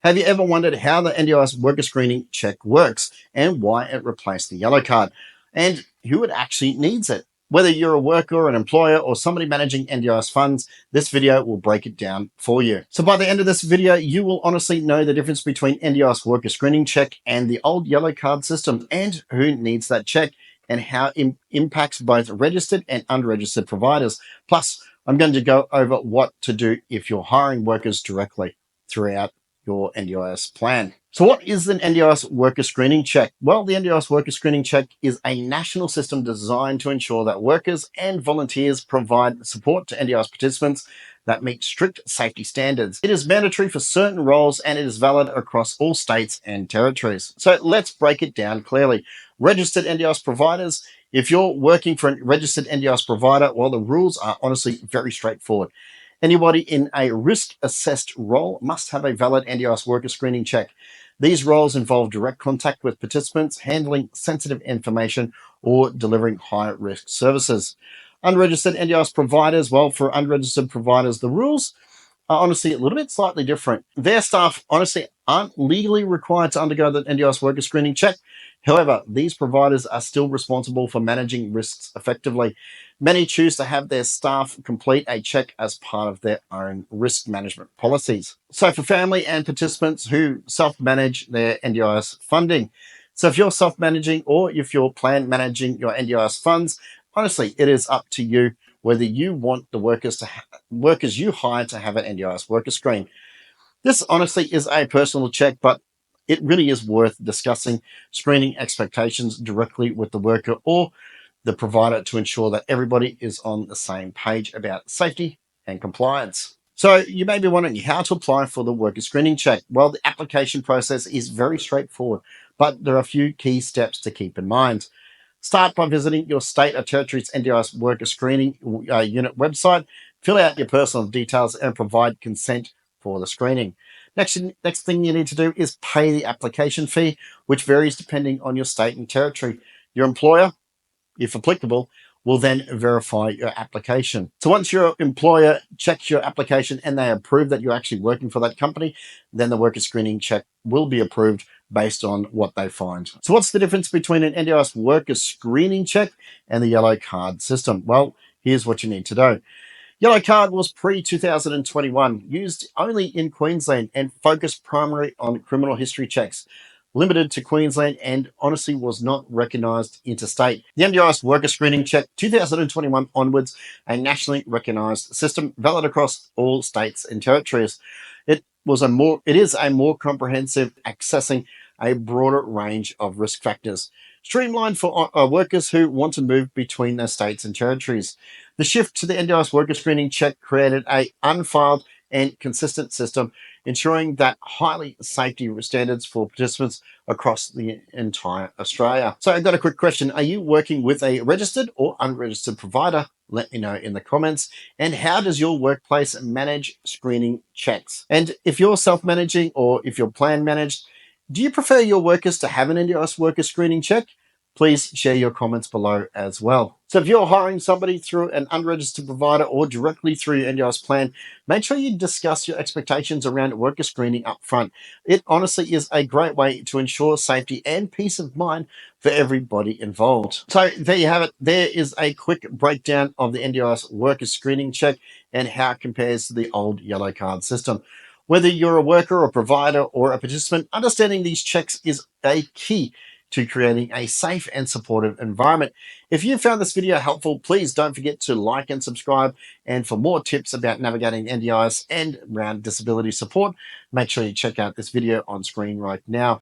Have you ever wondered how the NDIS Worker Screening Check works and why it replaced the yellow card and who it actually needs it? Whether you're a worker, an employer, or somebody managing NDIS funds, this video will break it down for you. So by the end of this video, you will honestly know the difference between NDIS Worker Screening Check and the old yellow card system and who needs that check and how it impacts both registered and unregistered providers. Plus, I'm going to go over what to do if you're hiring workers directly throughout your NDIS plan. So what is an NDIS Worker Screening Check? Well, the NDIS Worker Screening Check is a national system designed to ensure that workers and volunteers provide support to NDIS participants that meet strict safety standards. It is mandatory for certain roles and it is valid across all states and territories. So let's break it down clearly. Registered NDIS providers. If you're working for a registered NDIS provider, well, the rules are honestly very straightforward. Anybody in a risk-assessed role must have a valid NDIS Worker Screening Check. These roles involve direct contact with participants, handling sensitive information, or delivering high-risk services. Unregistered NDIS providers, well, for unregistered providers, the rules are honestly a little bit slightly different. Their staff honestly aren't legally required to undergo the NDIS Worker Screening Check. However, these providers are still responsible for managing risks effectively. Many choose to have their staff complete a check as part of their own risk management policies. So for family and participants who self-manage their NDIS funding. So if you're self-managing or if you're plan managing your NDIS funds, honestly, it is up to you whether you want the workers you hire to have an NDIS worker screen. This honestly is a personal check, but it really is worth discussing screening expectations directly with the worker or the provider to ensure that everybody is on the same page about safety and compliance. So you may be wondering how to apply for the worker screening check. Well, the application process is very straightforward, but there are a few key steps to keep in mind. Start by visiting your state or territory's NDIS Worker Screening Unit website. Fill out your personal details and provide consent for the screening. Next thing you need to do is pay the application fee, which varies depending on your state and territory. Your employer, if applicable, will then verify your application. So once your employer checks your application and they approve that you're actually working for that company, then the worker screening check will be approved based on what they find. So what's the difference between an NDIS worker screening check and the yellow card system? Well, here's what you need to know. Yellow card was pre-2021, used only in Queensland and focused primarily on criminal history checks, limited to Queensland and honestly was not recognised interstate. The NDIS Worker Screening Check 2021 onwards, a nationally recognised system valid across all states and territories. It is a more comprehensive, accessing a broader range of risk factors. Streamlined for workers who want to move between their states and territories. The shift to the NDIS Worker Screening Check created a unfiled and consistent system, ensuring that highly safety standards for participants across the entire Australia. So I've got a quick question. Are you working with a registered or unregistered provider? Let me know in the comments. And how does your workplace manage screening checks? And if you're self-managing or if you're plan managed, do you prefer your workers to have an NDIS worker screening check? Please share your comments below as well. So if you're hiring somebody through an unregistered provider or directly through your NDIS plan, make sure you discuss your expectations around worker screening up front. It honestly is a great way to ensure safety and peace of mind for everybody involved. So there you have it. There is a quick breakdown of the NDIS worker screening check and how it compares to the old yellow card system. Whether you're a worker, a provider, or a participant, understanding these checks is a key to creating a safe and supportive environment. If you found this video helpful, please don't forget to like and subscribe. And for more tips about navigating NDIS and around disability support, make sure you check out this video on screen right now.